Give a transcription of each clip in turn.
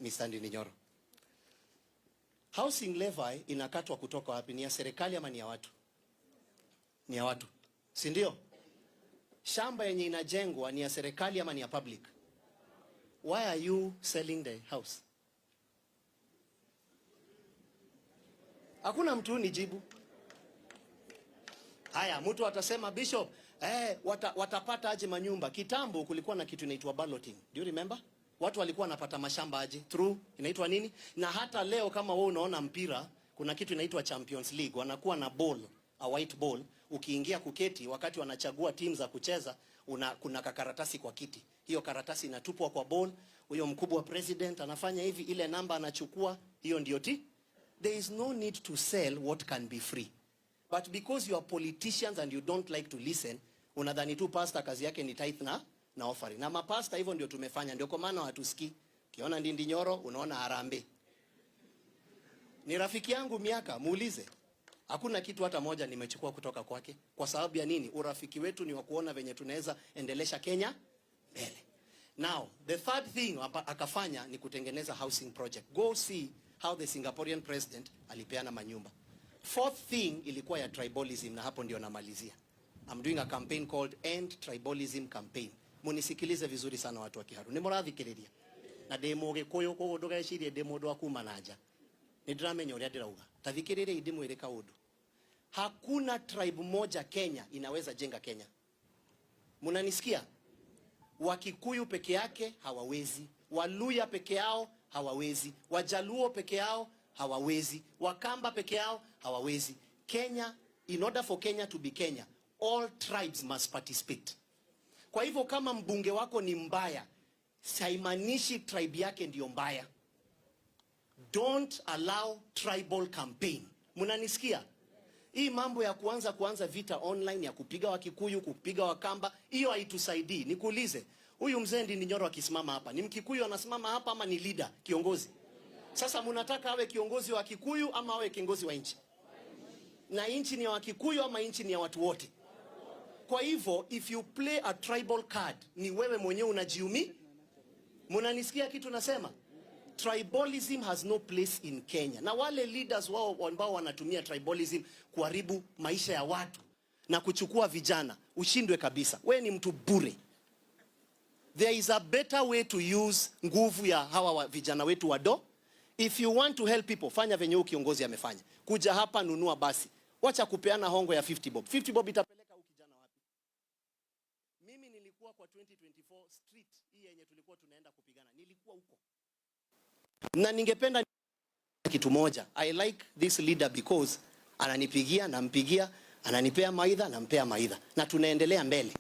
Mr. Ndininyoro. Housing levy inakatwa kutoka wapi? Ni ya serikali ama ni ya watu? Ni ya watu, si ndio? Shamba yenye inajengwa ni ya serikali ama ni ya public? Why are you selling the house? Hakuna mtu nijibu. Haya, mtu atasema Bishop, watapata aje manyumba? Kitambo kulikuwa na kitu inaitwa balloting. Do you remember? Watu walikuwa wanapata mashamba aje? Through inaitwa nini? Na hata leo kama wewe unaona mpira, kuna kitu inaitwa Champions League. Wanakuwa na ball, a white ball. Ukiingia kuketi, wakati wanachagua timu za kucheza, kuna kakaratasi kwa kiti. Hiyo karatasi inatupwa kwa ball. Huyo mkubwa president anafanya hivi, ile namba anachukua, hiyo ndio There is no need to sell what can be free. But because you are politicians and you don't like to listen, unadhani tu pastor kazi yake ni tithe na offering. Na mapasta hivyo ndio tumefanya, ndio kwa maana hatusikii. Kiona Ndininyoro unaona harambee. Ni rafiki yangu miaka, muulize. Hakuna kitu hata moja nimechukua kutoka kwake. Kwa sababu ya nini? Urafiki wetu ni wa kuona venye tunaweza endelesha Kenya mbele. Now, the third thing akafanya ni kutengeneza housing project. Go see how the Singaporean president alipeana manyumba. Fourth thing ilikuwa ya tribalism, na hapo ndio namalizia. I'm doing a campaign called End Tribalism Campaign. Munisikilize vizuri sana watu wa Kiharu. Nimurathikiriria. Na demo Gikuyu ko ndugecirie demo ndo akuma nanja. Nidramenya uria ndirauga. Tathikiririe idimo ile kaudu. Hakuna tribe moja Kenya inaweza jenga Kenya. Munanisikia? Wakikuyu peke yake hawawezi. Waluya peke yao hawawezi. Wajaluo peke yao hawawezi. Wakamba peke yao hawawezi. Kenya, in order for Kenya to be Kenya, all tribes must participate. Kwa hivyo kama mbunge wako ni mbaya, haimaanishi tribe yake ndio mbaya. Don't allow tribal campaign. Munanisikia? Hii mambo ya kuanza vita online ya kupiga Wakikuyu, kupiga Wakamba, hiyo haitusaidii. Nikuulize, huyu mzee Ndininyoro akisimama hapa, ni Mkikuyu anasimama hapa ama ni leader, kiongozi? Sasa munataka awe kiongozi wa Kikuyu ama awe kiongozi wa nchi? Na nchi ni ya Wakikuyu ama nchi ni ya watu wote? Kwa hivyo, if you play a tribal card, ni wewe mwenyewe unajiumi. Munanisikia kitu nasema? Tribalism has no place in Kenya. Na wale leaders wao ambao wanatumia tribalism kuharibu maisha ya watu na kuchukua vijana, ushindwe kabisa. Wewe ni mtu bure. There is a better way to use nguvu ya hawa vijana wetu wado. If you want to help people, fanya venye huyu kiongozi amefanya. Kuja hapa, nunua basi. Wacha kupeana hongo ya 50 bob. 50 bob itapeleka huyu kijana wapi? Mimi nilikuwa kwa 2024 street hii yenye tulikuwa tunaenda kupigana. Nilikuwa huko. Na ningependa kitu moja. I like this leader because ananipigia, nampigia, ananipea maidha, nampea maidha. Na tunaendelea mbele.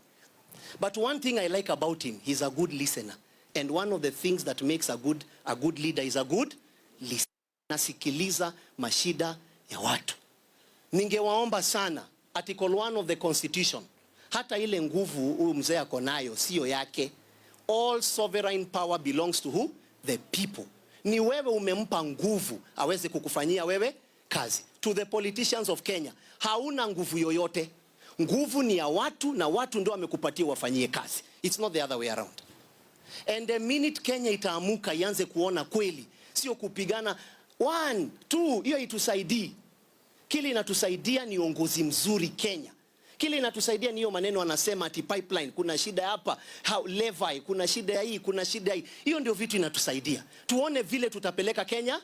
But one thing I like about him, he's a good listener. And one of the things that makes a good leader is a good listener. Nasikiliza mashida ya watu. Ningewaomba sana, Article 1 of the Constitution, hata ile nguvu huyu mzee ako nayo sio yake. All sovereign power belongs to who? The people. Ni wewe umempa nguvu aweze kukufanyia wewe kazi. To the politicians of Kenya, hauna nguvu yoyote. Nguvu ni ya watu na watu ndio wamekupatia wafanyie kazi. It's not the other way around. And the minute Kenya itaamuka ianze kuona kweli, sio kupigana 1, 2, hiyo itusaidii. Kile inatusaidia ni uongozi mzuri Kenya. Kile inatusaidia ni hiyo maneno anasema ati pipeline, kuna shida hapa, levy, kuna shida hii, kuna shida hii. Hiyo ndio vitu inatusaidia. Tuone vile tutapeleka Kenya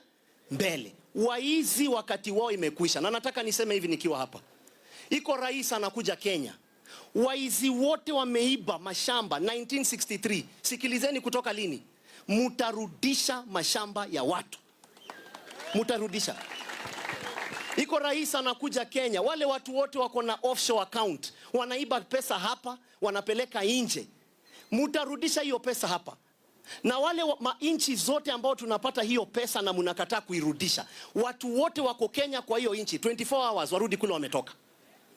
mbele. Waizi wakati wao imekwisha. Na nataka niseme hivi nikiwa hapa. Iko rais anakuja Kenya. Waizi wote wameiba mashamba 1963. Sikilizeni kutoka lini? Mutarudisha mashamba ya watu. Mutarudisha. Iko rais anakuja Kenya. Wale watu wote wako na offshore account. Wanaiba pesa hapa, wanapeleka nje. Mutarudisha hiyo pesa hapa. Na wale inchi zote ambao tunapata hiyo pesa na munakataa kuirudisha. Watu wote wako Kenya kwa hiyo inchi. 24 hours warudi kule wametoka.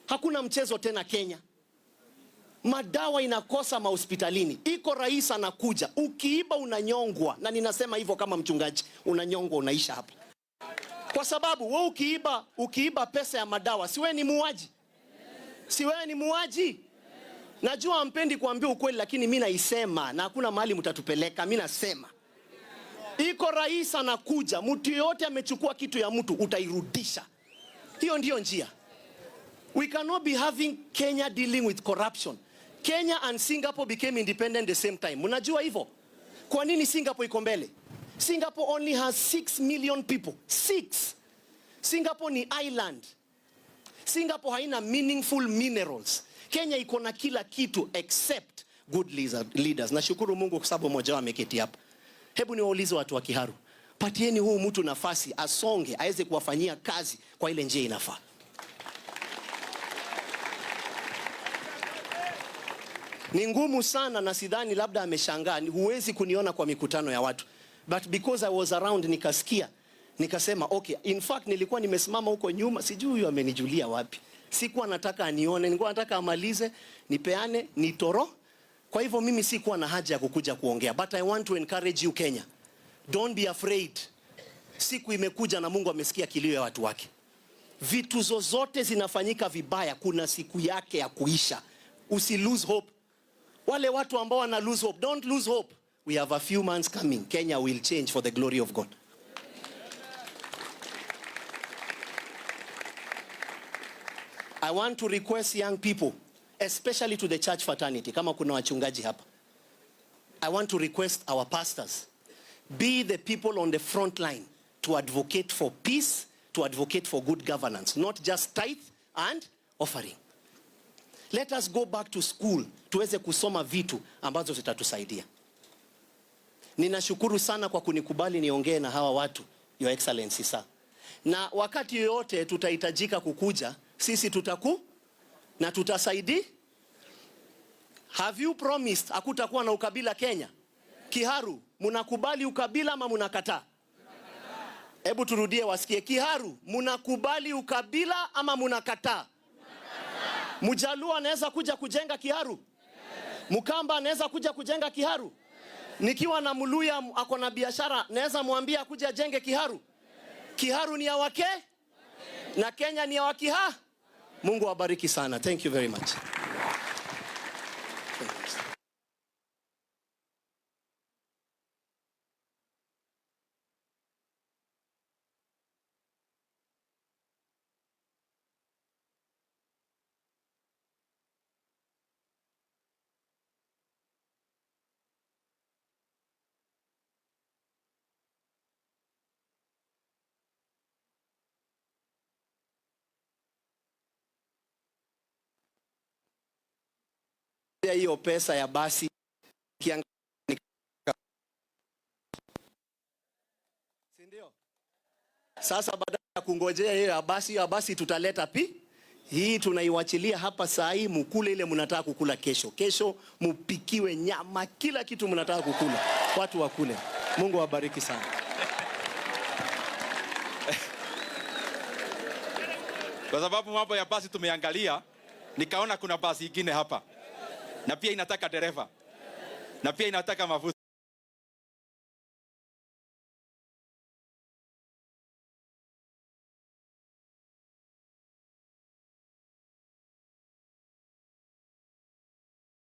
Hakuna mchezo tena Kenya. Madawa inakosa mahospitalini. Iko rais anakuja. Ukiiba unanyongwa. Na ninasema hivyo kama mchungaji. Unanyongwa, unaisha hapa. Kwa sababu wewe ukiiba pesa ya madawa, si wewe ni muuaji? Si wewe ni muuaji? Najua hampendi kuambia ukweli, lakini mimi naisema na hakuna mahali mtatupeleka. Mimi nasema Iko rais anakuja, mtu yote amechukua kitu ya mtu utairudisha. Hiyo ndio njia. We cannot be having Kenya dealing with corruption. Kenya and Singapore became independent the same time. Mnajua hivyo? Kwa nini Singapore iko mbele? Singapore only has 6 million people. 6. Singapore ni island. Singapore haina meaningful minerals. Kenya iko na kila kitu except good leaders. Nashukuru Mungu kwa sababu mmoja wao ameketi hapa. Hebu niwaulize watu wa Kiharu. Patieni huu mtu nafasi asonge, aweze kuwafanyia kazi kwa ile njia inafaa. Ni ngumu sana na sidhani labda ameshangaa. Huwezi kuniona kwa mikutano ya watu. But because I was around nikasikia. Nikasema okay, in fact nilikuwa nimesimama huko nyuma, sijui huyu amenijulia wapi. Sikuwa nataka anione, nilikuwa nataka amalize, nipeane, nitoro. Kwa hivyo mimi sikuwa na haja ya kukuja kuongea. But I want to encourage you Kenya. Don't be afraid. Siku imekuja na Mungu amesikia kilio ya watu wake. Vitu zozote zinafanyika vibaya, kuna siku yake ya kuisha. Usi lose hope. Wale watu ambao wana lose hope, don't lose hope. We have a few months coming. Kenya will change for the glory of God. I want to request young people, especially to the church fraternity, kama kuna wachungaji hapa. I want to request our pastors, be the people on the front line to advocate for peace, to advocate for good governance, not just tithe and offering. Let us go back to school, tuweze kusoma vitu ambazo zitatusaidia. Ninashukuru sana kwa kunikubali niongee na hawa watu, Your Excellency sir. Na wakati yoyote tutahitajika kukuja, sisi na tutasaidi. Have you promised hakutakuwa na ukabila Kenya? Kiharu, munakubali ukabila ama munakataa? Hebu turudie wasikie. Kiharu, munakubali ukabila ama munakataa? Mjaluo anaweza kuja kujenga Kiharu? Mkamba anaweza kuja kujenga Kiharu? Nikiwa na Mluya ako na biashara, naweza mwambia kuja jenge Kiharu? Kiharu ni ya wake na Kenya ni ya wakiha. Mungu awabariki sana. Thank you very much. Hiyo pesa ya basi sindio? Sasa baada ya kungojea hiyo ya basi tutaleta hii tunaiwachilia hapa saa hii, mukule ile mnataka kukula kesho. Kesho mupikiwe nyama, kila kitu mnataka kukula. Watu wakule. Mungu awabariki sana. Kwa sababu mambo ya basi tumeangalia, nikaona kuna basi ingine hapa. Na pia inataka dereva. Na pia inataka mafuta.